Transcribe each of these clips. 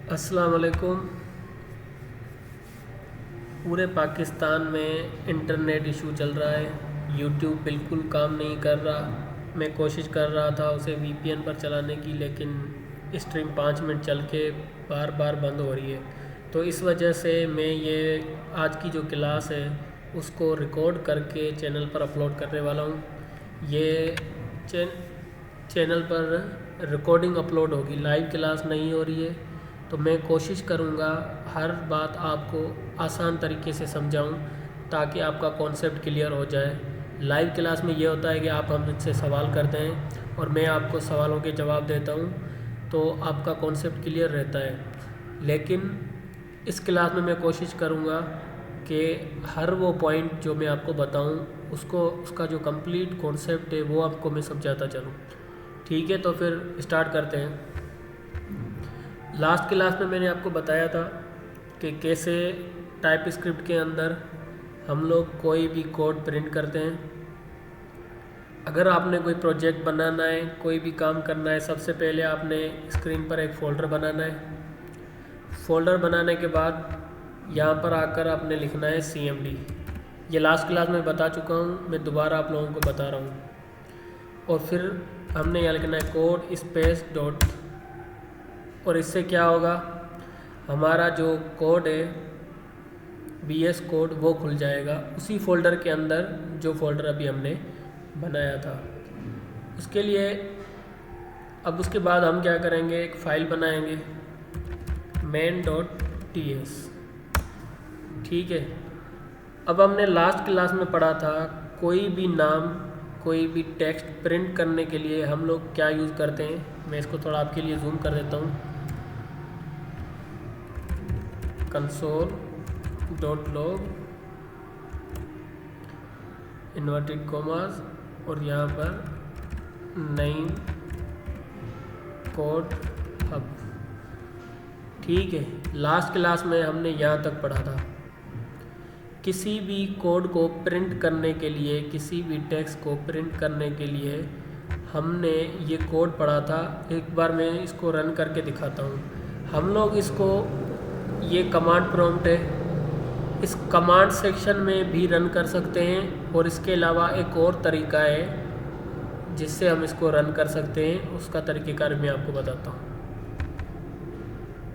अस्सलाम वालेकुम। पूरे पाकिस्तान में इंटरनेट इशू चल रहा है। यूट्यूब बिल्कुल काम नहीं कर रहा। मैं कोशिश कर रहा था उसे वीपीएन पर चलाने की, लेकिन स्ट्रीम 5 मिनट चल के बार बार बंद हो रही है। तो इस वजह से मैं ये आज की जो क्लास है उसको रिकॉर्ड करके चैनल पर अपलोड करने वाला हूँ। ये चैनल पर रिकॉर्डिंग अपलोड होगी, लाइव क्लास नहीं हो रही है। तो मैं कोशिश करूँगा हर बात आपको आसान तरीके से समझाऊँ ताकि आपका कॉन्सेप्ट क्लियर हो जाए। लाइव क्लास में ये होता है कि आप हमसे सवाल करते हैं और मैं आपको सवालों के जवाब देता हूँ, तो आपका कॉन्सेप्ट क्लियर रहता है। लेकिन इस क्लास में मैं कोशिश करूँगा कि हर वो पॉइंट जो मैं आपको बताऊँ उसका जो कंप्लीट कॉन्सेप्ट है वो आपको मैं समझाता चलूँ। ठीक है, तो फिर स्टार्ट करते हैं। लास्ट क्लास में मैंने आपको बताया था कि कैसे टाइप स्क्रिप्ट के अंदर हम लोग कोई भी कोड प्रिंट करते हैं। अगर आपने कोई प्रोजेक्ट बनाना है, कोई भी काम करना है, सबसे पहले आपने स्क्रीन पर एक फ़ोल्डर बनाना है। फ़ोल्डर बनाने के बाद यहाँ पर आकर आपने लिखना है CMD। ये लास्ट क्लास में बता चुका हूँ, मैं दोबारा आप लोगों को बता रहा हूँ। और फिर हमने यहाँ लिखना है कोड स्पेस डॉट, और इससे क्या होगा, हमारा जो कोड है VS कोड वो खुल जाएगा उसी फोल्डर के अंदर जो फोल्डर अभी हमने बनाया था। उसके लिए अब उसके बाद हम क्या करेंगे, एक फ़ाइल बनाएंगे main.ts। ठीक है, अब हमने लास्ट क्लास में पढ़ा था कोई भी नाम, कोई भी टेक्स्ट प्रिंट करने के लिए हम लोग क्या यूज़ करते हैं। मैं इसको थोड़ा आपके लिए जूम कर देता हूँ। console.log इन्वर्टेड कॉमास और यहाँ पर नई कोड हब। ठीक है, लास्ट क्लास में हमने यहाँ तक पढ़ा था। किसी भी कोड को प्रिंट करने के लिए, किसी भी टेक्स्ट को प्रिंट करने के लिए हमने ये कोड पढ़ा था। एक बार मैं इसको रन करके दिखाता हूँ। हम लोग इसको, ये कमांड प्रॉम्प्ट है, इस कमांड सेक्शन में भी रन कर सकते हैं। और इसके अलावा एक और तरीका है जिससे हम इसको रन कर सकते हैं, उसका तरीक़ेकार मैं आपको बताता हूँ।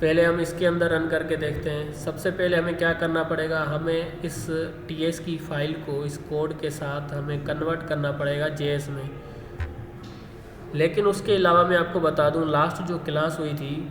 पहले हम इसके अंदर रन करके देखते हैं। सबसे पहले हमें क्या करना पड़ेगा, हमें इस TS की फ़ाइल को इस कोड के साथ हमें कन्वर्ट करना पड़ेगा JS में। लेकिन उसके अलावा मैं आपको बता दूं, लास्ट जो क्लास हुई थी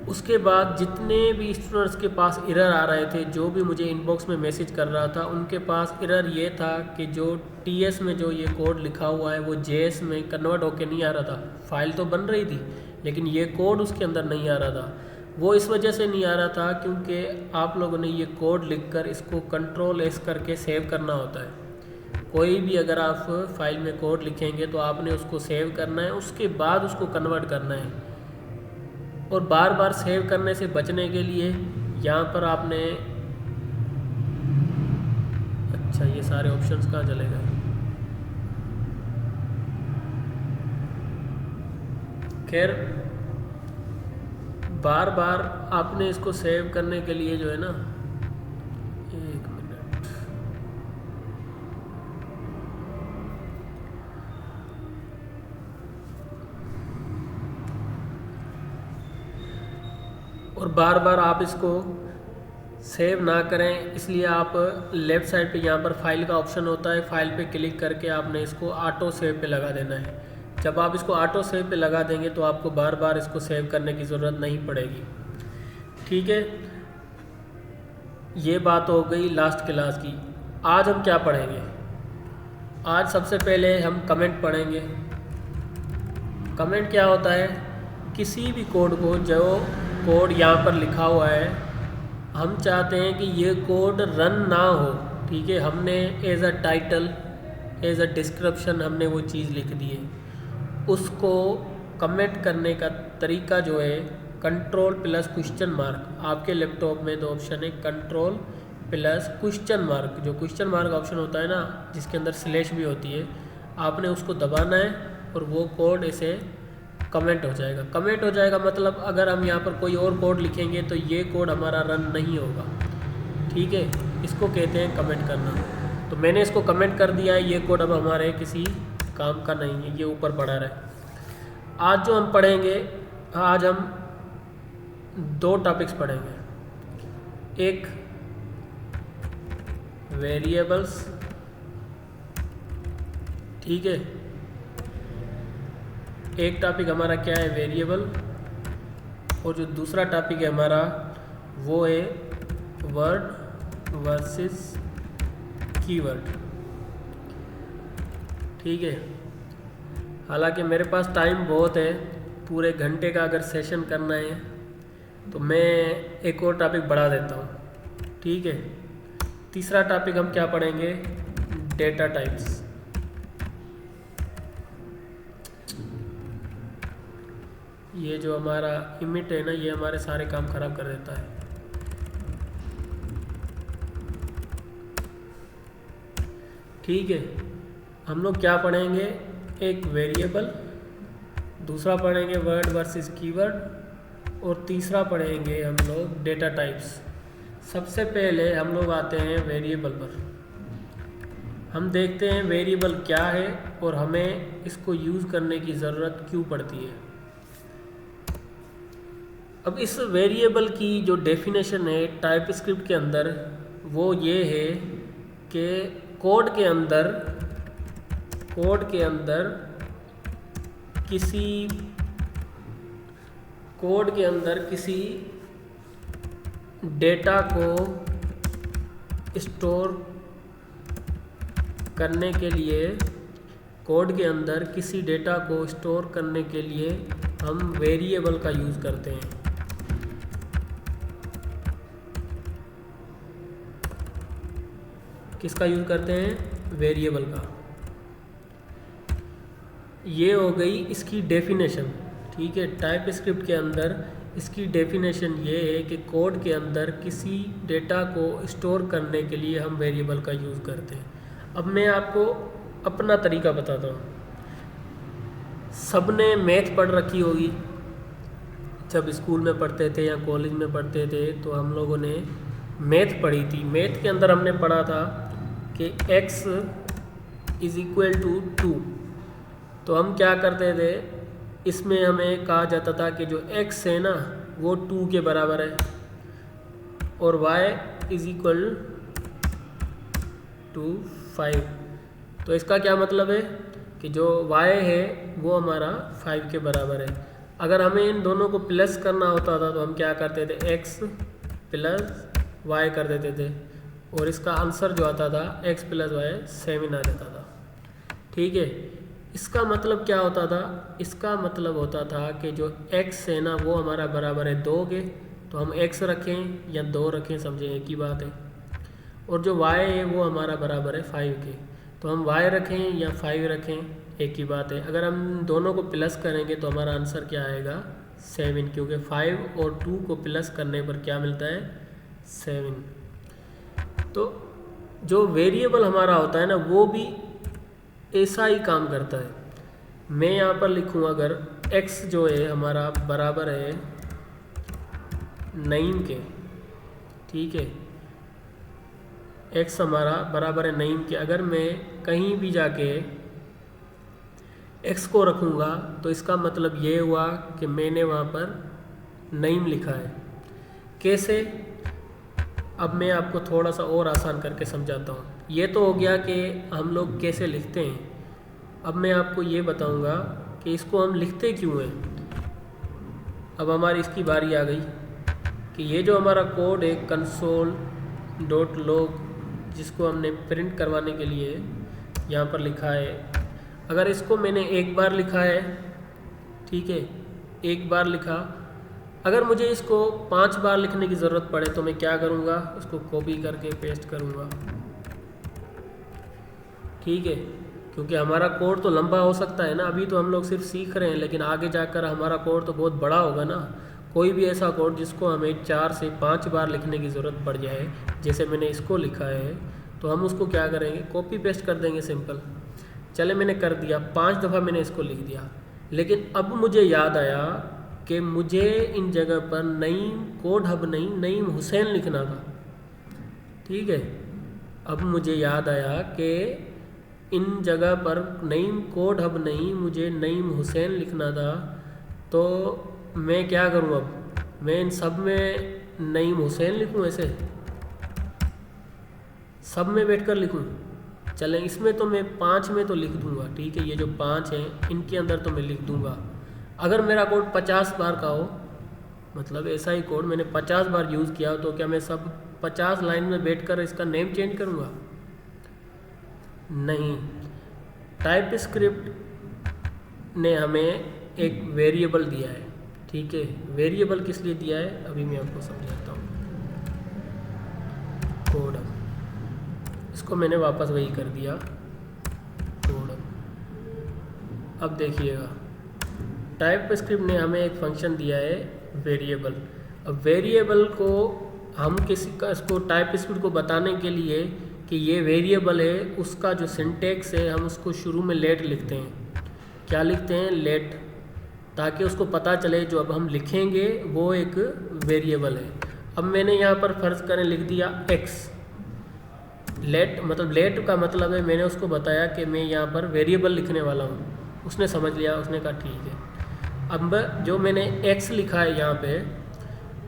उसके बाद जितने भी स्टूडेंट्स के पास एरर आ रहे थे, जो भी मुझे इनबॉक्स में मैसेज कर रहा था, उनके पास एरर ये था कि जो TS में जो ये कोड लिखा हुआ है वो JS में कन्वर्ट होके नहीं आ रहा था। फाइल तो बन रही थी लेकिन ये कोड उसके अंदर नहीं आ रहा था। वो इस वजह से नहीं आ रहा था क्योंकि आप लोगों ने ये कोड लिखकर इसको Ctrl+S करके सेव करना होता है। कोई भी अगर आप फाइल में कोड लिखेंगे तो आपने उसको सेव करना है, उसके बाद उसको कन्वर्ट करना है। और बार बार सेव करने से बचने के लिए यहाँ पर आपने, अच्छा ये सारे ऑप्शंस कहाँ चले गए। खैर, बार बार आपने इसको सेव करने के लिए जो है ना, एक मिनट, और बार बार आप इसको सेव ना करें, इसलिए आप लेफ़्ट साइड पे यहाँ पर फाइल का ऑप्शन होता है, फाइल पे क्लिक करके आपने इसको ऑटो सेव पे लगा देना है। जब आप इसको ऑटो सेव पे लगा देंगे तो आपको बार बार इसको सेव करने की ज़रूरत नहीं पड़ेगी। ठीक है, ये बात हो गई लास्ट क्लास की। आज हम क्या पढ़ेंगे, आज सबसे पहले हम कमेंट पढ़ेंगे। कमेंट क्या होता है, किसी भी कोड को, जो कोड यहाँ पर लिखा हुआ है, हम चाहते हैं कि ये कोड रन ना हो। ठीक है, हमने as a title, as a description हमने वो चीज़ लिख दी है। उसको कमेंट करने का तरीका जो है Ctrl+? आपके लैपटॉप में दो ऑप्शन है, Ctrl+? जो क्वेश्चन मार्क ऑप्शन होता है ना, जिसके अंदर स्लैश भी होती है, आपने उसको दबाना है और वो कोड ऐसे कमेंट हो जाएगा। कमेंट हो जाएगा मतलब अगर हम यहाँ पर कोई और कोड लिखेंगे तो ये कोड हमारा रन नहीं होगा, ठीक है। इसको कहते हैं कमेंट करना। तो मैंने इसको कमेंट कर दिया है, ये कोड अब हमारे किसी काम का नहीं है, ये ऊपर पड़ा रहे। आज जो हम पढ़ेंगे, आज हम 2 टॉपिक्स पढ़ेंगे। एक वेरिएबल्स, ठीक है। एक टॉपिक हमारा क्या है, वेरिएबल, और जो दूसरा टॉपिक है हमारा वो है वर्ड वर्सेस कीवर्ड, ठीक है। हालांकि मेरे पास टाइम बहुत है, पूरे घंटे का अगर सेशन करना है तो मैं एक और टॉपिक बढ़ा देता हूँ, ठीक है। तीसरा टॉपिक हम क्या पढ़ेंगे, डेटा टाइप्स। ये जो हमारा इमिट है ना, ये हमारे सारे काम खराब कर देता है। ठीक है, हम लोग क्या पढ़ेंगे, एक वेरिएबल, दूसरा पढ़ेंगे वर्ड वर्सेस कीवर्ड, और तीसरा पढ़ेंगे हम लोग डेटा टाइप्स। सबसे पहले हम लोग आते हैं वेरिएबल पर। हम देखते हैं वेरिएबल क्या है और हमें इसको यूज़ करने की ज़रूरत क्यों पड़ती है। अब इस वेरिएबल की जो डेफिनेशन है टाइपस्क्रिप्ट के अंदर वो ये है कि कोड के अंदर किसी डेटा को स्टोर करने के लिए, कोड के अंदर किसी डेटा को स्टोर करने के लिए हम वेरिएबल का यूज़ करते हैं। किसका यूज़ करते हैं, वेरिएबल का। ये हो गई इसकी डेफिनेशन, ठीक है। टाइपस्क्रिप्ट के अंदर इसकी डेफिनेशन ये है कि कोड के अंदर किसी डेटा को स्टोर करने के लिए हम वेरिएबल का यूज़ करते हैं। अब मैं आपको अपना तरीका बताता हूँ। सबने मैथ पढ़ रखी होगी, जब स्कूल में पढ़ते थे या कॉलेज में पढ़ते थे तो हम लोगों ने मैथ पढ़ी थी। मैथ के अंदर हमने पढ़ा था कि x = 2। तो हम क्या करते थे, इसमें हमें कहा जाता था कि जो x है ना वो 2 के बराबर है और y = 5। तो इसका क्या मतलब है कि जो y है वो हमारा 5 के बराबर है। अगर हमें इन दोनों को प्लस करना होता था तो हम क्या करते थे, x + y कर देते थे और इसका आंसर जो आता था x + y 7 आ जाता था, ठीक है। इसका मतलब क्या होता था, इसका मतलब होता था कि जो x है ना वो हमारा बराबर है 2 के, तो हम x रखें या 2 रखें, समझें एक ही बात है। और जो y है वो हमारा बराबर है 5 के, तो हम y रखें या 5 रखें, एक ही बात है। अगर हम दोनों को प्लस करेंगे तो हमारा आंसर क्या आएगा, 7, क्योंकि 5 और 2 को प्लस करने पर क्या मिलता है, 7। तो जो वेरिएबल हमारा होता है ना वो भी ऐसा ही काम करता है। मैं यहाँ पर लिखूँ, अगर x जो है हमारा बराबर है 9 के, ठीक है, x हमारा बराबर है 9 के। अगर मैं कहीं भी जाके x को रखूँगा तो इसका मतलब ये हुआ कि मैंने वहाँ पर 9 लिखा है। कैसे, अब मैं आपको थोड़ा सा और आसान करके समझाता हूँ। ये तो हो गया कि हम लोग कैसे लिखते हैं। अब मैं आपको ये बताऊँगा कि इसको हम लिखते क्यों हैं। अब हमारी इसकी बारी आ गई कि ये जो हमारा कोड है console.log, जिसको हमने प्रिंट करवाने के लिए यहाँ पर लिखा है, अगर इसको मैंने एक बार लिखा है, ठीक है, एक बार लिखा, अगर मुझे इसको 5 बार लिखने की ज़रूरत पड़े तो मैं क्या करूँगा, उसको कॉपी करके पेस्ट करूँगा, ठीक है। क्योंकि हमारा कोड तो लंबा हो सकता है ना, अभी तो हम लोग सिर्फ सीख रहे हैं, लेकिन आगे जाकर हमारा कोड तो बहुत बड़ा होगा ना। कोई भी ऐसा कोड जिसको हमें 4 से 5 बार लिखने की ज़रूरत पड़ जाए, जैसे मैंने इसको लिखा है, तो हम उसको क्या करेंगे, कॉपी पेस्ट कर देंगे, सिंपल। चले मैंने कर दिया, 5 दफ़ा मैंने इसको लिख दिया। लेकिन अब मुझे याद आया कि मुझे इन जगह पर नईम कोड हब नहीं नईम हुसैन लिखना था। ठीक है, अब मुझे याद आया कि इन जगह पर नईम कोड हब नहीं मुझे नईम हुसैन लिखना था। तो मैं क्या करूं, अब मैं इन सब में नईम हुसैन लिखूं, ऐसे सब में बैठकर लिखूं। चलें, इसमें तो मैं 5 में तो लिख दूंगा। ठीक है, ये जो 5 हैं इनके अंदर तो मैं लिख दूंगा। अगर मेरा कोड 50 बार का हो, मतलब ऐसा ही कोड मैंने 50 बार यूज़ किया हो, तो क्या मैं सब 50 लाइन में बैठकर इसका नेम चेंज करूँगा? नहीं। टाइप स्क्रिप्ट ने हमें एक वेरिएबल दिया है। ठीक है, वेरिएबल किस लिए दिया है अभी मैं आपको समझाता हूँ। कोड इसको मैंने वापस वही कर दिया कोड। अब देखिएगा, टाइप स्क्रिप्ट ने हमें एक फंक्शन दिया है वेरिएबल। अब वेरिएबल को हम किसी का इसको टाइप स्क्रिप्ट को बताने के लिए कि ये वेरिएबल है, उसका जो सिंटेक्स है हम उसको शुरू में लेट लिखते हैं। क्या लिखते हैं? लेट, ताकि उसको पता चले जो अब हम लिखेंगे वो एक वेरिएबल है। अब मैंने यहाँ पर फर्ज करें लिख दिया x। लेट मतलब लेट का मतलब है मैंने उसको बताया कि मैं यहाँ पर वेरिएबल लिखने वाला हूँ। उसने समझ लिया, उसने कहा ठीक है। अब जो मैंने x लिखा है यहाँ पे,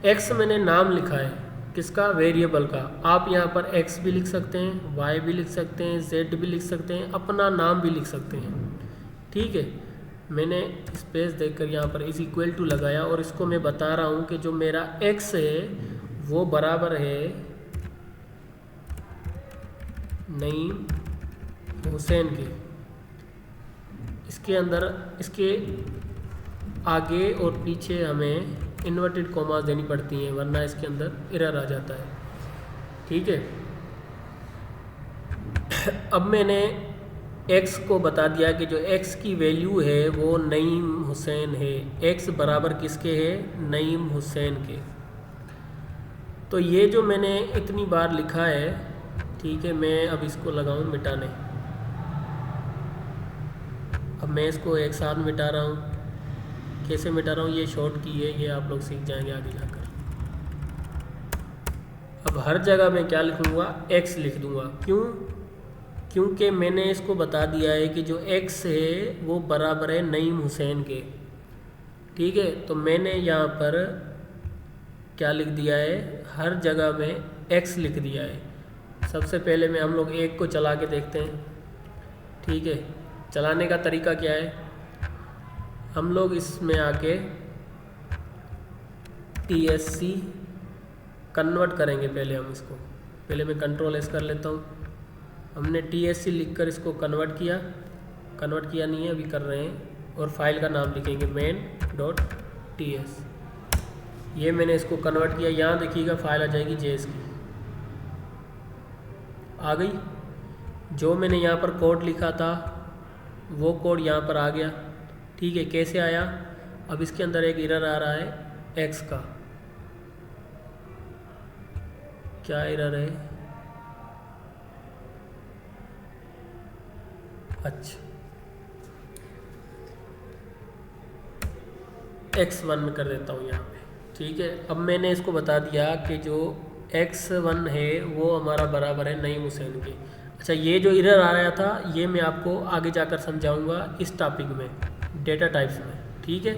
x मैंने नाम लिखा है किसका? वेरिएबल का। आप यहाँ पर x भी लिख सकते हैं, y भी लिख सकते हैं, z भी लिख सकते हैं, अपना नाम भी लिख सकते हैं। ठीक है, मैंने स्पेस देकर यहाँ पर इज इक्वल टू लगाया और इसको मैं बता रहा हूँ कि जो मेरा x है वो बराबर है नईम हुसैन के। इसके अंदर इसके आगे और पीछे हमें इन्वर्टेड कॉमास देनी पड़ती हैं, वरना इसके अंदर एरर आ जाता है। ठीक है, अब मैंने x को बता दिया कि जो x की वैल्यू है वो नईम हुसैन है। x बराबर किसके है? नईम हुसैन के। तो ये जो मैंने इतनी बार लिखा है, ठीक है, मैं अब इसको लगाऊं मिटाने। अब मैं इसको एक साथ मिटा रहा हूँ। कैसे मिटा रहा हूँ? ये शॉर्ट की है, ये आप लोग सीख जाएंगे आगे जाकर। अब हर जगह मैं क्या लिखूँगा? x लिख दूँगा। क्यों? क्योंकि मैंने इसको बता दिया है कि जो x है वो बराबर है नईम हुसैन के। ठीक है, तो मैंने यहाँ पर क्या लिख दिया है? हर जगह में x लिख दिया है। सबसे पहले में हम लोग एक को चला के देखते हैं। ठीक है, चलाने का तरीका क्या है? हम लोग इसमें आके TSC कन्वर्ट करेंगे। पहले हम इसको, पहले मैं कंट्रोल S कर लेता हूँ। हमने TSC लिखकर इसको कन्वर्ट किया नहीं है, अभी कर रहे हैं। और फाइल का नाम लिखेंगे main.ts। ये मैंने इसको कन्वर्ट किया। यहाँ देखिएगा फाइल आ जाएगी JS की, आ गई। जो मैंने यहाँ पर कोड लिखा था वो कोड यहाँ पर आ गया। ठीक है, कैसे आया? अब इसके अंदर एक एरर आ रहा है x का। क्या एरर है? अच्छा, x1 कर देता हूँ यहाँ पे। ठीक है, अब मैंने इसको बता दिया कि जो x1 है वो हमारा बराबर है नईम हुसैन के। अच्छा, ये जो एरर आ रहा था ये मैं आपको आगे जाकर समझाऊंगा इस टॉपिक में, डेटा टाइप्स में। ठीक है,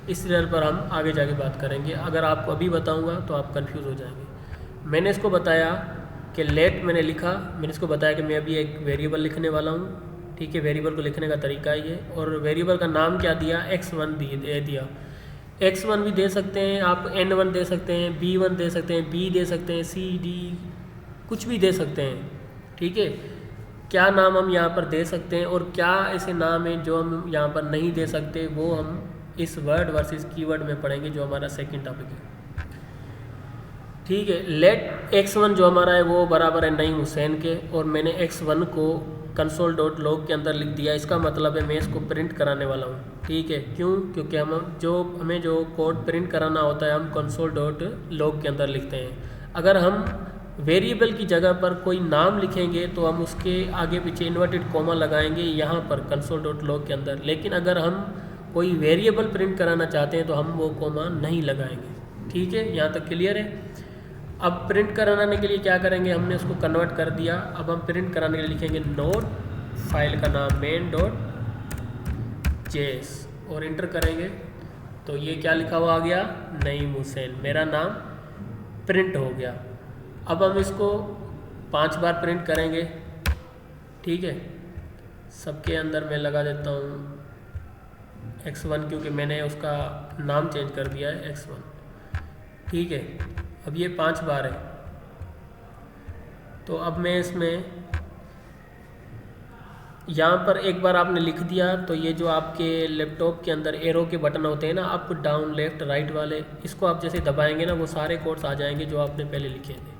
इस एरर पर हम आगे जाके बात करेंगे। अगर आपको अभी बताऊंगा तो आप कंफ्यूज हो जाएंगे। मैंने इसको बताया कि लेट मैंने लिखा, मैंने इसको बताया कि मैं अभी एक वेरिएबल लिखने वाला हूँ। ठीक है, वेरिएबल को लिखने का तरीका ये, और वेरिएबल का नाम क्या दिया? x1 दे दिया। x1 भी दे सकते हैं आप, n1 दे सकते हैं, b1 दे सकते हैं, b दे सकते हैं, c d कुछ भी दे सकते हैं। ठीक है, क्या नाम हम यहाँ पर दे सकते हैं और क्या ऐसे नाम हैं जो हम यहाँ पर नहीं दे सकते, वो हम इस वर्ड वर्सेस कीवर्ड में पढ़ेंगे, जो हमारा सेकंड टॉपिक है। ठीक है, लेट x1 जो हमारा है वो बराबर है नईम हुसैन के, और मैंने x1 को console.log के अंदर लिख दिया। इसका मतलब है मैं इसको प्रिंट कराने वाला हूँ। ठीक है, क्यों? क्योंकि हमें जो कोड प्रिंट कराना होता है हम console.log के अंदर लिखते हैं। अगर हम वेरिएबल की जगह पर कोई नाम लिखेंगे तो हम उसके आगे पीछे इन्वर्टेड कॉमा लगाएंगे यहाँ पर console.log के अंदर। लेकिन अगर हम कोई वेरिएबल प्रिंट कराना चाहते हैं तो हम वो कॉमा नहीं लगाएंगे। ठीक है, यहाँ तक क्लियर है। अब प्रिंट कराने के लिए क्या करेंगे, हमने उसको कन्वर्ट कर दिया। अब हम प्रिंट कराने के लिए लिखेंगे नोट, फाइल का नाम main.js और इंटर करेंगे तो ये क्या लिखा हुआ आ गया, नईम हुसैन, मेरा नाम प्रिंट हो गया। अब हम इसको 5 बार प्रिंट करेंगे। ठीक है, सबके अंदर मैं लगा देता हूँ x1 क्योंकि मैंने उसका नाम चेंज कर दिया है x1। ठीक है, अब ये 5 बार है। तो अब मैं इसमें यहाँ पर एक बार आपने लिख दिया तो ये जो आपके लैपटॉप के अंदर एरो के बटन होते हैं ना, अप डाउन लेफ्ट राइट वाले, इसको आप जैसे दबाएंगे ना वो सारे कोड्स आ जाएंगे जो आपने पहले लिखे थे।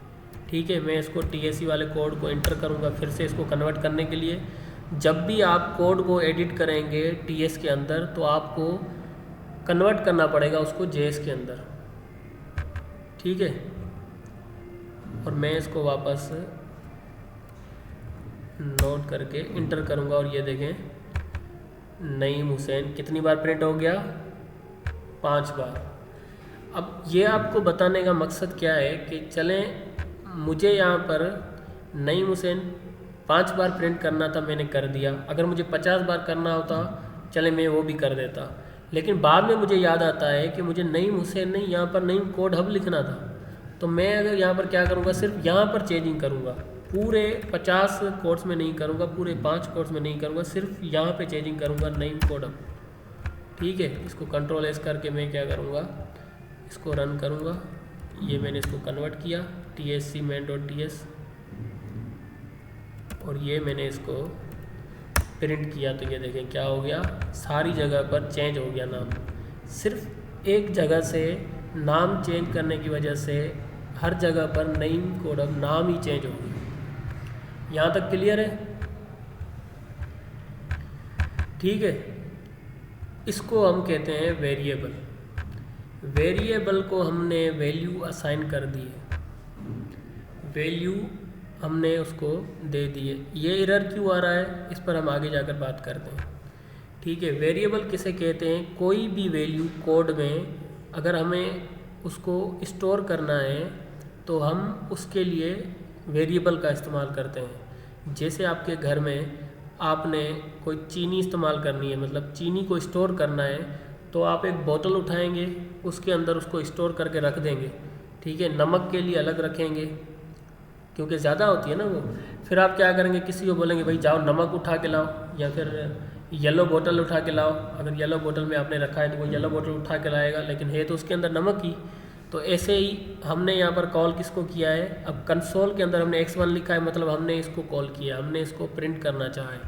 ठीक है, मैं इसको TSC वाले कोड को एंटर करूँगा फिर से इसको कन्वर्ट करने के लिए। जब भी आप कोड को एडिट करेंगे TS के अंदर तो आपको कन्वर्ट करना पड़ेगा उसको JS के अंदर। ठीक है, और मैं इसको वापस नोट करके इंटर करूंगा और ये देखें नईम हुसैन कितनी बार प्रिंट हो गया, 5 बार। अब ये आपको बताने का मकसद क्या है कि चलें मुझे यहाँ पर नईम हुसैन 5 बार प्रिंट करना था, मैंने कर दिया। अगर मुझे 50 बार करना होता चले मैं वो भी कर देता, लेकिन बाद में मुझे याद आता है कि मुझे नईम हुसैन नहीं, यहाँ पर नईम कोड हब लिखना था। तो मैं अगर यहाँ पर क्या करूँगा, सिर्फ यहाँ पर चेंजिंग करूँगा, पूरे 50 कोड्स में नहीं करूँगा, पूरे 5 कोड्स में नहीं करूँगा, सिर्फ यहाँ पे चेंजिंग करूँगा नईम कोड हब। ठीक है, इसको कंट्रोल S करके मैं क्या करूँगा, इसको रन करूँगा। ये मैंने इसको कन्वर्ट किया TSC main.ts और ये मैंने इसको प्रिंट किया तो ये देखें क्या हो गया, सारी जगह पर चेंज हो गया नाम। सिर्फ एक जगह से नाम चेंज करने की वजह से हर जगह पर नईम कोड अब नाम ही चेंज हो गया। यहाँ तक क्लियर है? ठीक है, इसको हम कहते हैं वेरिएबल। वेरिएबल को हमने वैल्यू असाइन कर दी है, वैल्यू हमने उसको दे दी है। ये एरर क्यों आ रहा है इस पर हम आगे जाकर बात करते हैं। ठीक है, वेरिएबल किसे कहते हैं, कोई भी वैल्यू कोड में अगर हमें उसको स्टोर करना है तो हम उसके लिए वेरिएबल का इस्तेमाल करते हैं। जैसे आपके घर में आपने कोई चीनी इस्तेमाल करनी है, मतलब चीनी को स्टोर करना है, तो आप एक बोतल उठाएंगे, उसके अंदर उसको स्टोर करके रख देंगे। ठीक है, नमक के लिए अलग रखेंगे क्योंकि ज़्यादा होती है ना वो। फिर आप क्या करेंगे, किसी को बोलेंगे भाई जाओ नमक उठा के लाओ, या फिर येलो बोतल उठा के लाओ। अगर येलो बोतल में आपने रखा है तो वो येलो बोतल उठा के लाएगा, लेकिन है तो उसके अंदर नमक ही। तो ऐसे ही हमने यहाँ पर कॉल किसको किया है, अब कंसोल के अंदर हमने x1 लिखा है, मतलब हमने इसको कॉल किया, हमने इसको प्रिंट करना चाहा है।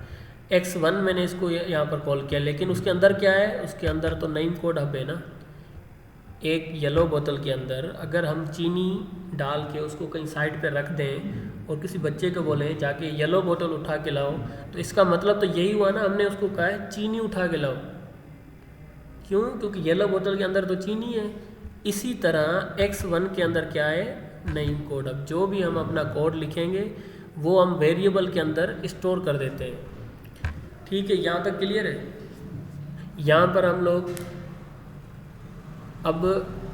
x1 मैंने इसको यहाँ पर कॉल किया, लेकिन उसके अंदर क्या है, उसके अंदर तो नईम कोड हब है ना। एक येलो बोतल के अंदर अगर हम चीनी डाल के उसको कहीं साइड पे रख दें और किसी बच्चे को बोलें जाके येलो बोतल उठा के लाओ, तो इसका मतलब तो यही हुआ ना, हमने उसको कहा है चीनी उठा के लाओ। क्यों? क्योंकि येलो बोतल के अंदर तो चीनी है। इसी तरह x1 के अंदर क्या है, नईम कोड हब। जो भी हम अपना कोड लिखेंगे वो हम वेरिएबल के अंदर स्टोर कर देते हैं। ठीक है, यहाँ तक क्लियर है? यहाँ पर हम लोग अब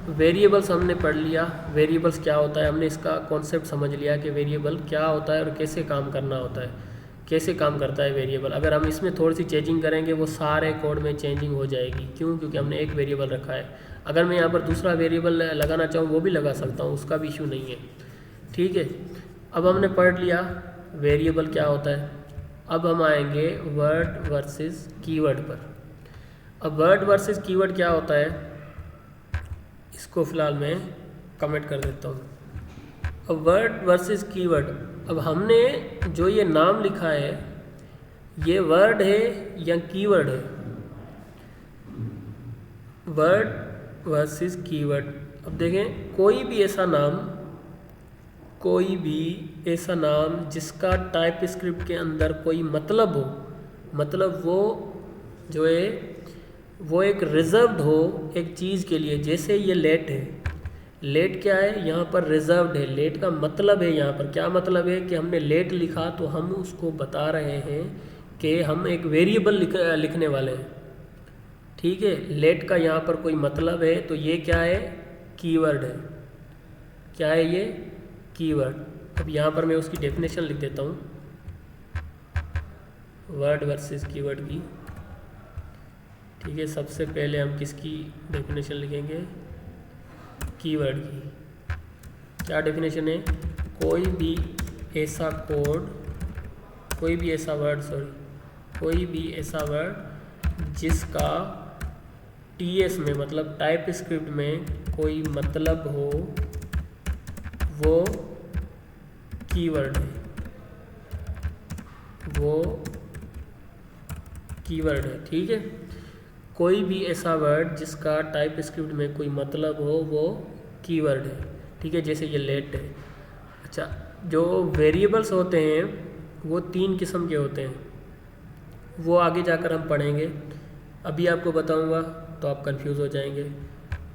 वेरिएबल्स हमने पढ़ लिया, वेरिएबल्स क्या होता है, हमने इसका कॉन्सेप्ट समझ लिया कि वेरिएबल क्या होता है और कैसे काम करना होता है, कैसे काम करता है वेरिएबल। अगर हम इसमें थोड़ी सी चेंजिंग करेंगे वो सारे कोड में चेंजिंग हो जाएगी। क्यों? क्योंकि हमने एक वेरिएबल रखा है। अगर मैं यहाँ पर दूसरा वेरिएबल लगाना चाहूँ वो भी लगा सकता हूँ, उसका भी इशू नहीं है। ठीक है, अब हमने पढ़ लिया वेरिएबल क्या होता है। अब हम आएंगे वर्ड वर्सेस कीवर्ड पर। अब वर्ड वर्सेस कीवर्ड क्या होता है इसको फ़िलहाल मैं कमेंट कर देता हूँ। अब वर्ड वर्सेस कीवर्ड, अब हमने जो ये नाम लिखा है ये वर्ड है या कीवर्ड है? Word versus keyword. अब देखें कोई भी ऐसा नाम जिसका टाइप स्क्रिप्ट के अंदर कोई मतलब हो, मतलब वो जो है वो एक रिजर्व्ड हो एक चीज़ के लिए। जैसे ये लेट है, लेट क्या है यहाँ पर, रिजर्व्ड है। लेट का मतलब है यहाँ पर क्या मतलब है कि हमने लेट लिखा तो हम उसको बता रहे हैं कि हम एक वेरिएबल लिखने वाले हैं। ठीक है, लेट का यहाँ पर कोई मतलब है तो ये क्या है, कीवर्ड है। क्या है ये, कीवर्ड। अब यहाँ पर मैं उसकी डेफिनेशन लिख देता हूँ, वर्ड वर्सेस कीवर्ड की। ठीक है, सबसे पहले हम किसकी डेफिनेशन लिखेंगे, कीवर्ड की। क्या डेफिनेशन है, कोई भी ऐसा कोड, कोई भी ऐसा वर्ड जिसका टीएस में मतलब टाइप स्क्रिप्ट में कोई मतलब हो, वो कीवर्ड है, वो कीवर्ड है। ठीक है, कोई भी ऐसा वर्ड जिसका टाइप स्क्रिप्ट में कोई मतलब हो वो कीवर्ड है। ठीक है, जैसे ये लेट है। अच्छा, जो वेरिएबल्स होते हैं वो 3 किस्म के होते हैं, वो आगे जाकर हम पढ़ेंगे। अभी आपको बताऊंगा तो आप कंफ्यूज हो जाएंगे।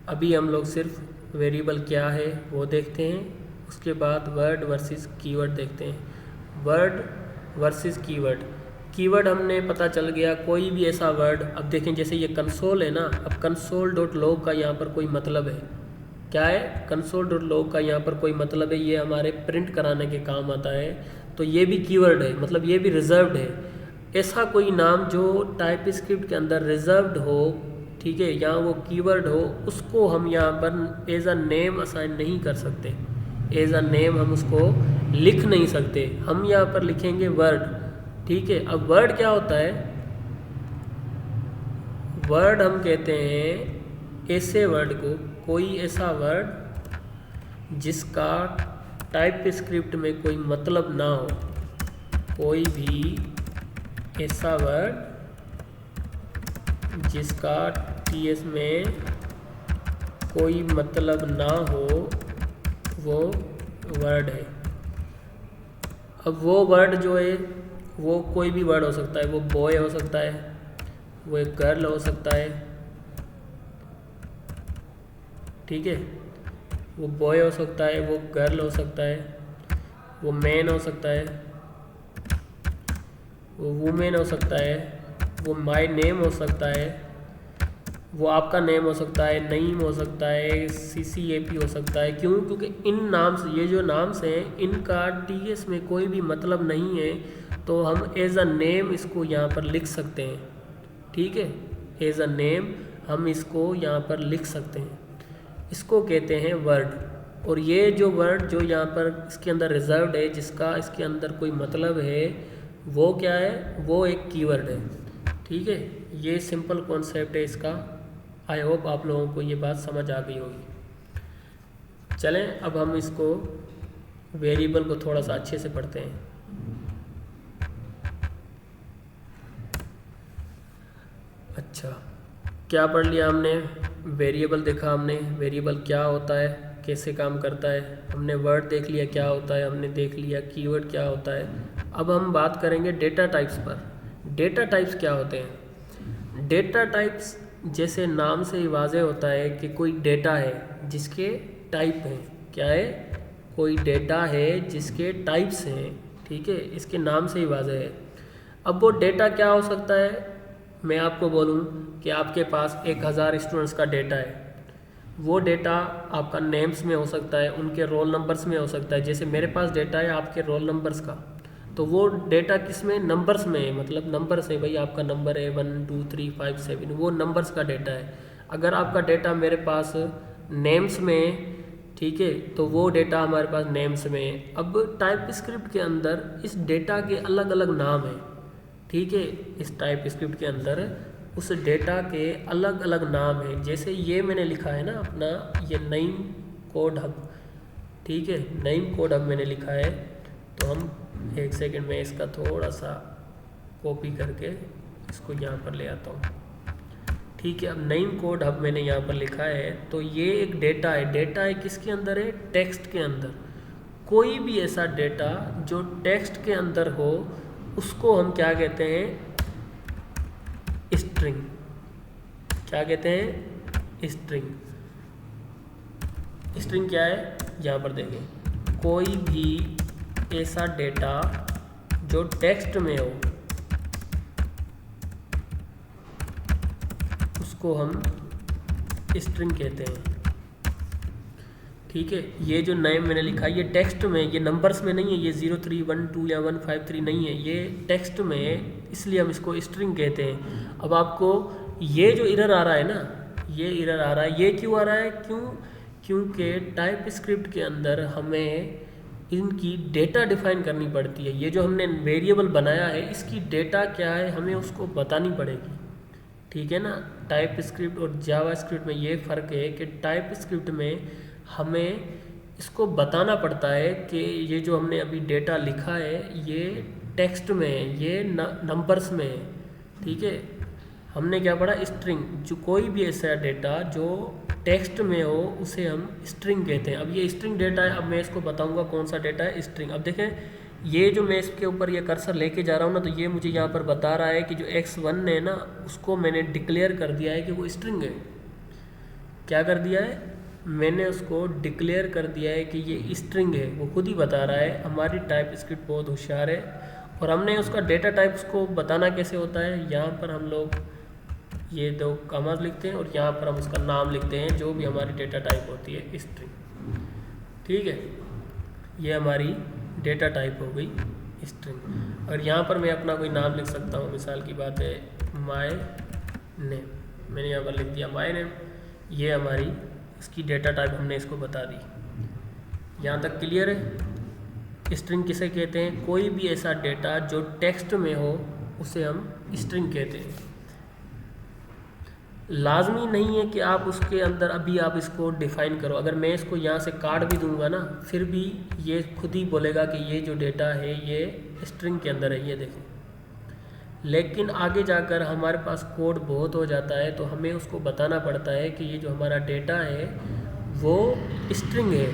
अभी हम लोग सिर्फ वेरिएबल क्या है वो देखते हैं, उसके बाद वर्ड वर्सेस कीवर्ड देखते हैं। वर्ड वर्सेस कीवर्ड, कीवर्ड हमने पता चल गया कोई भी ऐसा वर्ड। अब देखें जैसे ये कंसोल है ना, अब console.log का यहाँ पर कोई मतलब है। क्या है, console.log का यहाँ पर कोई मतलब है, ये हमारे प्रिंट कराने के काम आता है, तो ये भी कीवर्ड है, मतलब ये भी रिजर्व्ड है। ऐसा कोई नाम जो टाइप स्क्रिप्ट के अंदर रिजर्व्ड हो, ठीक है, या वो कीवर्ड हो, उसको हम यहाँ पर एज अ नेम असाइन नहीं कर सकते। एज अ नेम हम उसको लिख नहीं सकते, हम यहाँ पर लिखेंगे वर्ड। ठीक है, अब वर्ड क्या होता है, वर्ड हम कहते हैं ऐसे वर्ड को, कोई ऐसा वर्ड जिसका टाइप स्क्रिप्ट में कोई मतलब ना हो, कोई भी ऐसा वर्ड जिसका टीएस में कोई मतलब ना हो वो वर्ड है। अब वो वर्ड जो है वो कोई भी वर्ड हो सकता है, वो बॉय हो सकता है, वो एक गर्ल हो सकता है। ठीक है, वो बॉय हो सकता है, वो गर्ल हो सकता है, वो मैन हो सकता है, वो वुमेन हो सकता है, वो माय नेम हो सकता है, वो आपका नेम हो सकता है, नईम हो सकता है, CCAP हो सकता है। क्यों, क्योंकि इन नाम से, ये जो नाम्स हैं इनका टीएस में कोई भी मतलब नहीं है, तो हम एज अ नेम इसको यहाँ पर लिख सकते हैं। ठीक है, एज अ नेम हम इसको यहाँ पर लिख सकते हैं, इसको कहते हैं वर्ड। और ये जो वर्ड जो यहाँ पर इसके अंदर रिजर्व्ड है, जिसका इसके अंदर कोई मतलब है, वो क्या है, वो एक कीवर्ड है। ठीक है, ये सिंपल कॉन्सेप्ट है इसका। आई होप आप लोगों को ये बात समझ आ गई होगी। चलें अब हम इसको वेरिएबल को थोड़ा सा अच्छे से पढ़ते हैं। अच्छा, क्या पढ़ लिया हमने, वेरिएबल देखा हमने, वेरिएबल क्या होता है, कैसे काम करता है, हमने वर्ड देख लिया क्या होता है, हमने देख लिया कीवर्ड क्या होता है। अब हम बात करेंगे डेटा टाइप्स पर। डेटा टाइप्स क्या होते हैं, डेटा टाइप्स जैसे नाम से ही वाज़ेह होता है कि कोई डेटा है जिसके टाइप हैं। क्या है, कोई डेटा है जिसके टाइप्स हैं। ठीक है, इसके नाम से ही वाज़ेह है। अब वो डेटा क्या हो सकता है, मैं आपको बोलूं कि आपके पास 1000 स्टूडेंट्स का डेटा है, वो डेटा आपका नेम्स में हो सकता है, उनके रोल नंबर्स में हो सकता है। जैसे मेरे पास डेटा है आपके रोल नंबर्स का, तो वो डेटा किस में, नंबर्स में है, मतलब नंबर्स है, भाई आपका नंबर है 1 2 3 5 7, वो नंबर्स का डेटा है। अगर आपका डेटा मेरे पास नेम्स में, ठीक है, तो वो डेटा हमारे पास नेम्स में है। अब टाइप स्क्रिप्ट के अंदर इस डेटा के अलग अलग नाम हैं। ठीक है, इस टाइप स्क्रिप्ट के अंदर उस डेटा के अलग अलग नाम हैं। जैसे ये मैंने लिखा है ना अपना, ये नईम कोड हब, ठीक है, नईम कोड हब मैंने लिखा है। तो हम एक सेकंड में इसका थोड़ा सा कॉपी करके इसको यहाँ पर ले आता हूँ। ठीक है, अब नईम कोड हब मैंने यहाँ पर लिखा है, तो ये एक डेटा है। डेटा है किसके अंदर है, टेक्स्ट के अंदर। कोई भी ऐसा डेटा जो टेक्स्ट के अंदर हो उसको हम क्या कहते हैं, स्ट्रिंग। क्या कहते हैं, स्ट्रिंग। स्ट्रिंग क्या है, यहाँ पर देखें, कोई भी ऐसा डेटा जो टेक्स्ट में हो उसको हम स्ट्रिंग कहते हैं। ठीक है, ये जो नेम मैंने लिखा है ये टेक्स्ट में, ये नंबर्स में नहीं है, ये 0312 या 153 नहीं है, ये टेक्स्ट में है, इसलिए हम इसको स्ट्रिंग कहते हैं। अब आपको ये जो एरर आ रहा है ना, ये एरर आ रहा है, ये क्यों आ रहा है? क्योंकि टाइप स्क्रिप्ट के अंदर हमें इनकी डेटा डिफाइन करनी पड़ती है। ये जो हमने वेरिएबल बनाया है इसकी डेटा क्या है हमें उसको बतानी पड़ेगी। ठीक है ना, टाइप स्क्रिप्ट और जावा स्क्रिप्ट में ये फ़र्क है कि टाइप स्क्रिप्ट में हमें इसको बताना पड़ता है कि ये जो हमने अभी डेटा लिखा है ये टेक्स्ट में है, ये नंबर्स में है। ठीक है, हमने क्या पढ़ा? स्ट्रिंग। जो कोई भी ऐसा डेटा जो टेक्स्ट में हो उसे हम स्ट्रिंग कहते हैं। अब ये स्ट्रिंग डेटा है, अब मैं इसको बताऊंगा कौन सा डेटा है स्ट्रिंग। अब देखें, ये जो मैं इसके ऊपर ये कर्सर लेके जा रहा हूँ ना, तो ये मुझे यहाँ पर बता रहा है कि जो x1 है ना उसको मैंने डिक्लेयर कर दिया है कि वो स्ट्रिंग है। क्या कर दिया है? मैंने उसको डिक्लेयर कर दिया है कि ये स्ट्रिंग है, वो खुद ही बता रहा है। हमारी टाइप स्क्रिप्ट बहुत होशियार है। और हमने उसका डेटा टाइप उसको बताना कैसे होता है, यहाँ पर हम लोग ये दो कॉमास लिखते हैं और यहाँ पर हम उसका नाम लिखते हैं, जो भी हमारी डेटा टाइप होती है स्ट्रिंग। ठीक है, ये हमारी डेटा टाइप हो गई स्ट्रिंग। और यहाँ पर मैं अपना कोई नाम लिख सकता हूँ, मिसाल की बात है माय नेम, मैंने यहाँ पर लिख दिया माय नेम। ये हमारी इसकी डेटा टाइप हमने इसको बता दी। यहाँ तक क्लियर है? स्ट्रिंग किसे कहते हैं? कोई भी ऐसा डेटा जो टेक्स्ट में हो उसे हम स्ट्रिंग कहते हैं। लाजमी नहीं है कि आप उसके अंदर अभी आप इसको डिफ़ाइन करो। अगर मैं इसको यहाँ से काट भी दूंगा ना, फिर भी ये खुद ही बोलेगा कि ये जो डेटा है ये स्ट्रिंग के अंदर है, ये देखें। लेकिन आगे जाकर हमारे पास कोड बहुत हो जाता है तो हमें उसको बताना पड़ता है कि ये जो हमारा डेटा है वो स्ट्रिंग है।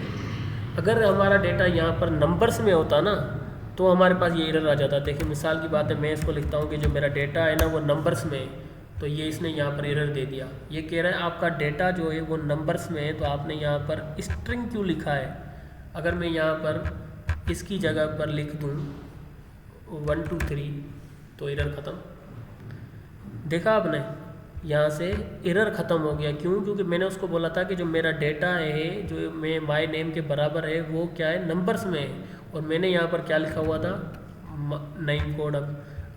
अगर हमारा डेटा यहाँ पर नंबर्स में होता ना तो हमारे पास ये एरर आ जाता। देखिए मिसाल की बात है, मैं इसको लिखता हूँ कि जो मेरा डेटा है ना वो नंबर्स में है, तो ये इसने यहाँ पर एरर दे दिया। ये कह रहा है आपका डेटा जो है वो नंबर्स में है, तो आपने यहाँ पर स्ट्रिंग क्यों लिखा है। अगर मैं यहाँ पर इसकी जगह पर लिख दूँ 1 2 3 तो एरर ख़त्म। देखा आपने, यहाँ से एरर ख़त्म हो गया। क्यों? क्योंकि मैंने उसको बोला था कि जो मेरा डेटा है जो मैं माय नेम के बराबर है वो क्या है, नंबर्स में है। और मैंने यहाँ पर क्या लिखा हुआ था, नेम कोड।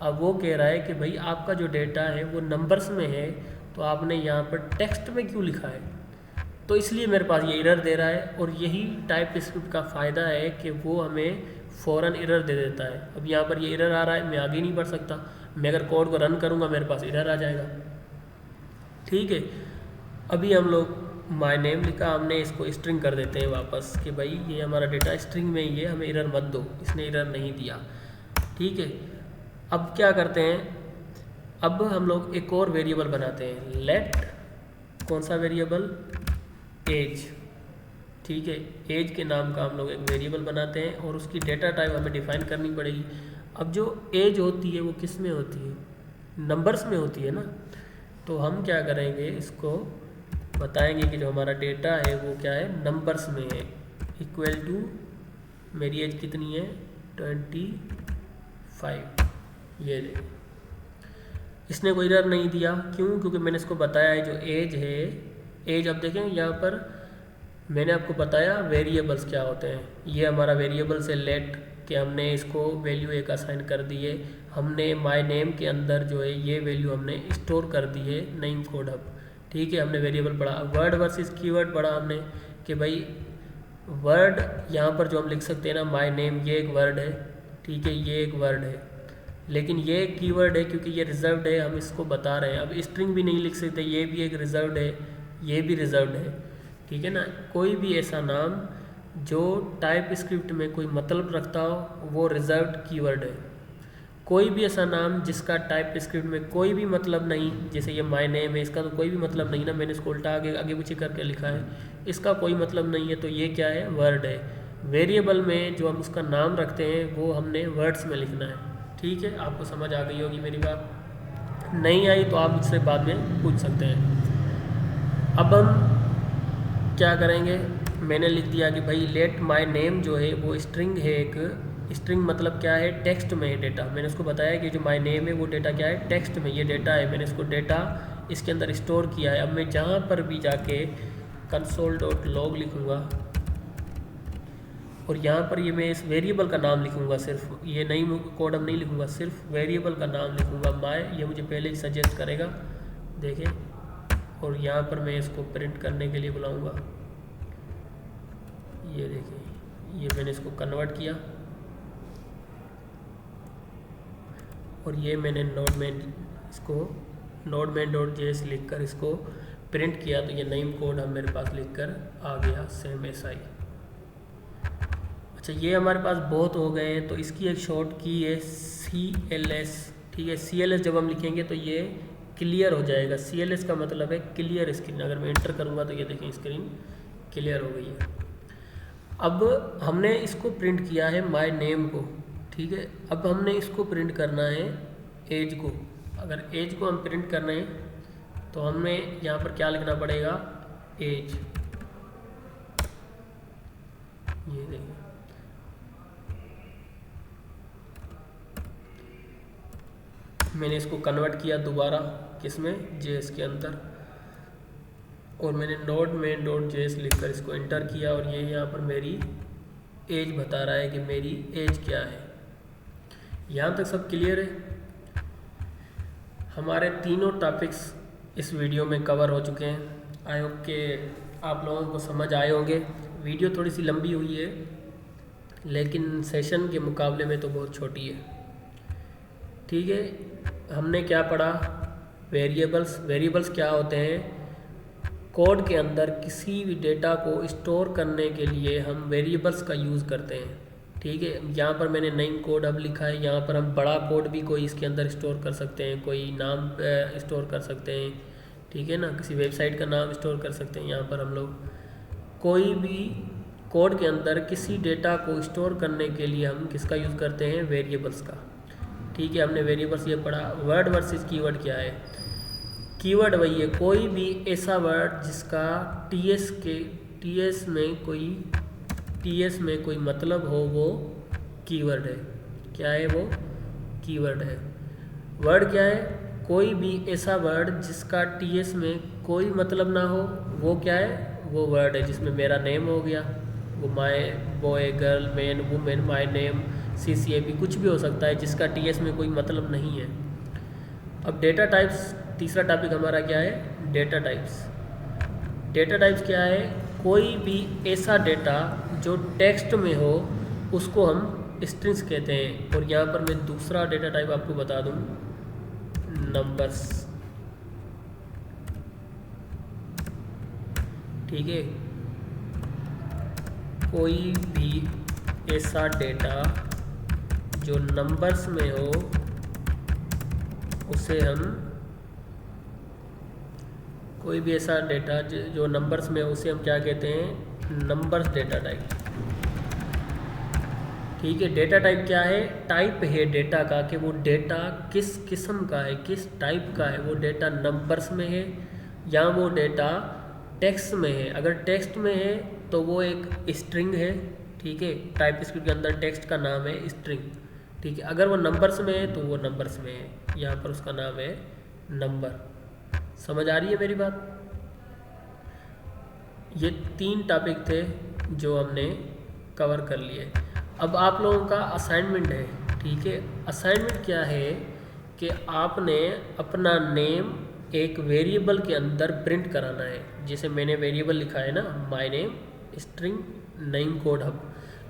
अब वो कह रहा है कि भाई आपका जो डेटा है वो नंबर्स में है, तो आपने यहाँ पर टेक्स्ट में क्यों लिखा है। तो इसलिए मेरे पास ये एरर दे रहा है। और यही टाइप स्क्रिप्ट का फ़ायदा है कि वो हमें फ़ौरन एरर दे देता है। अब यहाँ पर ये एरर आ रहा है, मैं आगे नहीं बढ़ सकता। मैं अगर कोड को रन करूँगा मेरे पास एरर आ जाएगा। ठीक है, अभी हम लोग माय नेम लिखा, हमने इसको स्ट्रिंग कर देते हैं वापस कि भाई ये हमारा डेटा स्ट्रिंग में ही है, हमें एरर मत दो। इसने एरर नहीं दिया। ठीक है, अब क्या करते हैं, अब हम लोग एक और वेरिएबल बनाते हैं। लेट, कौन सा वेरिएबल, एज। ठीक है, एज के नाम का हम लोग एक वेरिएबल बनाते हैं और उसकी डेटा टाइप हमें डिफाइन करनी पड़ेगी। अब जो एज होती है वो किस में होती है, नंबर्स में होती है ना। तो हम क्या करेंगे, इसको बताएंगे कि जो हमारा डेटा है वो क्या है, नंबर्स में है। इक्वल टू मेरी एज कितनी है, 25। ये दे, इसने कोई एरर नहीं दिया। क्यों? क्योंकि मैंने इसको बताया है जो एज है, एज। अब देखें यहाँ पर मैंने आपको बताया वेरिएबल्स क्या होते हैं। ये हमारा वेरिएबल्स है लेट, कि हमने इसको वैल्यू एक असाइन कर दी है। हमने माय नेम के अंदर जो है ये वैल्यू हमने स्टोर कर दी है नेम कोड अब। ठीक है, हमने वेरिएबल पढ़ा। वर्ड वर्सेस कीवर्ड पढ़ा हमने कि भाई वर्ड यहाँ पर जो हम लिख सकते हैं ना, माय नेम, ये एक वर्ड है। ठीक है, ये एक वर्ड है, लेकिन ये एक कीवर्ड है क्योंकि ये रिजर्व्ड है, हम इसको बता रहे हैं। अब स्ट्रिंग भी नहीं लिख सकते, ये भी एक रिजर्व्ड है, ये भी रिजर्व्ड है। ठीक है ना, कोई भी ऐसा नाम जो टाइप स्क्रिप्ट में कोई मतलब रखता हो वो रिजर्व्ड कीवर्ड है। कोई भी ऐसा नाम जिसका टाइप स्क्रिप्ट में कोई भी मतलब नहीं, जैसे ये माय नेम है, इसका तो कोई भी मतलब नहीं ना, मैंने इसको उल्टा आगे पीछे करके लिखा है, इसका कोई मतलब नहीं है, तो ये क्या है, वर्ड है। वेरिएबल में जो हम उसका नाम रखते हैं वो हमने वर्ड्स में लिखना है। ठीक है, आपको समझ आ गई होगी मेरी बात। नहीं आई तो आप मुझसे बाद में पूछ सकते हैं। अब हम क्या करेंगे, मैंने लिख दिया कि भाई लेट माय नेम जो है वो स्ट्रिंग है। एक स्ट्रिंग मतलब क्या है, टेक्स्ट में है डेटा। मैंने उसको बताया कि जो माय नेम है वो डेटा क्या है, टेक्स्ट में ये डेटा है। मैंने इसको डेटा इसके अंदर स्टोर किया है। अब मैं जहाँ पर भी जाके console.log लिखूँगा और यहाँ पर ये मैं इस वेरिएबल का नाम लिखूँगा, सिर्फ ये नई कोड अब नहीं लिखूँगा, सिर्फ वेरिएबल का नाम लिखूँगा माय, ये मुझे पहले ही सजेस्ट करेगा, देखें। और यहाँ पर मैं इसको प्रिंट करने के लिए बुलाऊँगा, ये देखें, ये मैंने इसको कन्वर्ट किया और ये मैंने nodemain.js लिख कर इसको प्रिंट किया, तो ये नेम कोड हम मेरे पास लिख कर आ गया, सेम SI। अच्छा, ये हमारे पास बहुत हो गए हैं, तो इसकी एक शॉर्ट की है CLS, ठीक है। CLS जब हम लिखेंगे तो ये क्लियर हो जाएगा। CLS का मतलब है क्लियर स्क्रीन। अगर मैं एंटर करूँगा तो ये देखें स्क्रीन क्लियर हो गई है। अब हमने इसको प्रिंट किया है माय नेम को, ठीक है। अब हमने इसको प्रिंट करना है एज को। अगर एज को हम प्रिंट करना है तो हमें यहाँ पर क्या लिखना पड़ेगा, एज, ये देखिए। मैंने इसको कन्वर्ट किया दोबारा किसमें, JS के अंदर, और मैंने nodemain.js लिखकर इसको एंटर किया और ये यहाँ पर मेरी एज बता रहा है कि मेरी एज क्या है। यहाँ तक सब क्लियर है। हमारे तीनों टॉपिक्स इस वीडियो में कवर हो चुके हैं। आई होप के आप लोगों को समझ आए होंगे। वीडियो थोड़ी सी लंबी हुई है लेकिन सेशन के मुकाबले में तो बहुत छोटी है, ठीक है। हमने क्या पढ़ा, वेरिएबल्स क्या होते हैं, कोड के अंदर किसी भी डेटा को स्टोर करने के लिए हम वेरिएबल्स का यूज़ करते हैं, ठीक है। यहाँ पर मैंने नेम कोड अब लिखा है, यहाँ पर हम बड़ा कोड भी कोई इसके अंदर स्टोर कर सकते हैं, कोई नाम स्टोर कर सकते हैं, ठीक है ना, किसी वेबसाइट का नाम स्टोर कर सकते हैं। यहाँ पर हम लोग कोई भी कोड के अंदर किसी डेटा को स्टोर करने के लिए हम किसका यूज़ करते हैं, वेरिएबल्स का, ठीक है। हमने वेरिएबल्स ये पढ़ा। वर्ड वर्सेस कीवर्ड क्या है, कीवर्ड वही है कोई भी ऐसा वर्ड जिसका टीएस में कोई मतलब हो, वो कीवर्ड है। क्या है वो, कीवर्ड है। वर्ड क्या है, कोई भी ऐसा वर्ड जिसका टीएस में कोई मतलब ना हो, वो क्या है, वो वर्ड है। जिसमें मेरा नेम हो गया, वो my boy girl man women, my name CCAP कुछ भी हो सकता है जिसका टीएस में कोई मतलब नहीं है। अब डेटा टाइप्स, तीसरा टॉपिक हमारा क्या है, डेटा टाइप्स। डेटा टाइप्स क्या है, कोई भी ऐसा डेटा जो टेक्स्ट में हो उसको हम स्ट्रिंग्स कहते हैं। और यहाँ पर मैं दूसरा डेटा टाइप आपको बता दूँ, नंबर्स, ठीक है। कोई भी ऐसा डेटा जो नंबर्स में हो उसे हम, कोई भी ऐसा डेटा जो नंबर्स में हो उसे हम क्या कहते हैं, नंबर्स डेटा टाइप, ठीक है। डेटा टाइप क्या है, टाइप है डेटा का कि वो डेटा किस किस्म का है, किस टाइप का है। वो डेटा नंबर्स में है या वो डेटा टेक्स्ट में है। अगर टेक्स्ट में है तो वो एक स्ट्रिंग है, ठीक है। टाइप स्क्रिप्ट के अंदर टेक्स्ट का नाम है स्ट्रिंग, ठीक है। अगर वो नंबर्स में है तो वो नंबर्स में है, यहाँ पर उसका नाम है नंबर। समझ आ रही है मेरी बात। ये 3 टॉपिक थे जो हमने कवर कर लिए। अब आप लोगों का असाइनमेंट है, ठीक है। असाइनमेंट क्या है कि आपने अपना नेम एक वेरिएबल के अंदर प्रिंट कराना है। जैसे मैंने वेरिएबल लिखा है ना, my name string name code hub,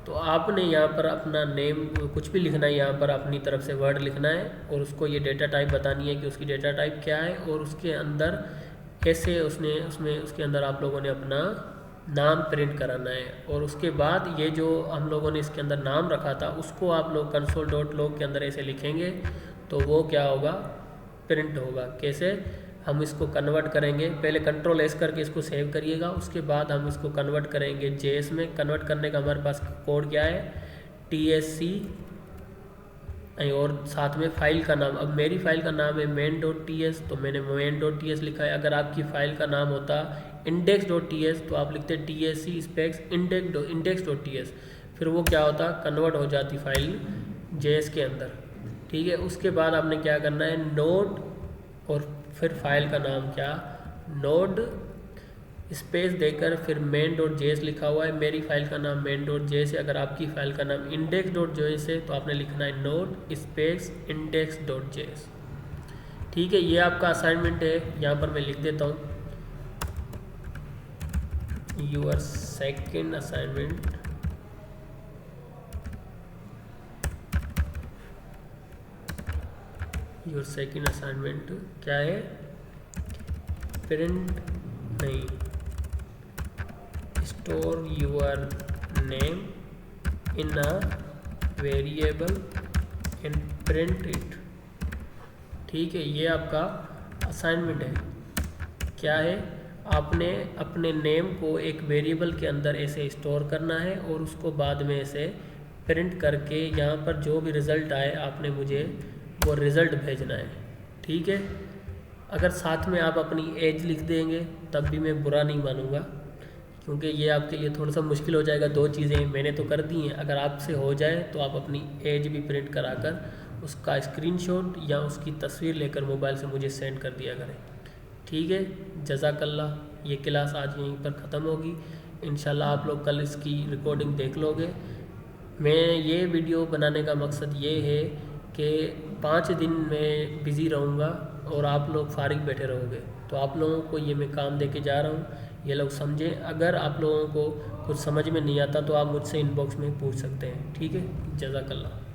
तो आपने यहाँ पर अपना नेम कुछ भी लिखना है, यहाँ पर अपनी तरफ से वर्ड लिखना है और उसको ये डेटा टाइप बतानी है कि उसकी डेटा टाइप क्या है और उसके अंदर कैसे उसके अंदर आप लोगों ने अपना नाम प्रिंट कराना है। और उसके बाद ये जो हम लोगों ने इसके अंदर नाम रखा था उसको आप लोग console.log के अंदर ऐसे लिखेंगे तो वो क्या होगा, प्रिंट होगा। कैसे, हम इसको कन्वर्ट करेंगे, पहले Ctrl+S करके इसको सेव करिएगा, उसके बाद हम इसको कन्वर्ट करेंगे JS में। कन्वर्ट करने का हमारे पास कोड क्या है, TSC और साथ में फाइल का नाम। अब मेरी फाइल का नाम है main.ts तो मैंने main.ts लिखा है। अगर आपकी फाइल का नाम होता index.ts तो आप लिखते TSC स्पेस index.ts, फिर वो क्या होता, कन्वर्ट हो जाती फाइल JS के अंदर, ठीक है। उसके बाद आपने क्या करना है, नोड और फिर फाइल का नाम क्या, नोड स्पेस देकर फिर main.js लिखा हुआ है। मेरी फाइल का नाम main.js है। अगर आपकी फाइल का नाम index.js है तो आपने लिखना है नोड स्पेस index.js। ठीक है, ये आपका असाइनमेंट है, यहाँ पर मैं लिख देता हूँ your second assignment. Your second assignment क्या है, प्रिंट नहीं, store your name in a variable and print it. ठीक है, ये आपका असाइनमेंट है। क्या है, आपने अपने नेम को एक वेरिएबल के अंदर ऐसे स्टोर करना है और उसको बाद में ऐसे प्रिंट करके यहाँ पर जो भी रिज़ल्ट आए आपने मुझे वो रिज़ल्ट भेजना है। ठीक है, अगर साथ में आप अपनी एज लिख देंगे तब भी मैं बुरा नहीं मानूंगा, क्योंकि ये आपके लिए थोड़ा सा मुश्किल हो जाएगा। 2 चीज़ें मैंने तो कर दी हैं, अगर आपसे हो जाए तो आप अपनी एज भी प्रिंट कराकर उसका स्क्रीनशॉट या उसकी तस्वीर लेकर मोबाइल से मुझे सेंड कर दिया करें। ठीक है, जज़ाकल्लाह। ये क्लास आज यहीं पर ख़त्म होगी। इंशाल्लाह आप लोग कल इसकी रिकॉर्डिंग देख लोगे। मैं ये वीडियो बनाने का मकसद ये है कि 5 दिन मैं बिज़ी रहूँगा और आप लोग फारिग बैठे रहोगे, तो आप लोगों को ये मैं काम दे के जा रहा हूँ, ये लोग समझें। अगर आप लोगों को कुछ समझ में नहीं आता तो आप मुझसे इनबॉक्स में पूछ सकते हैं। ठीक है, जज़ाकल्लाह।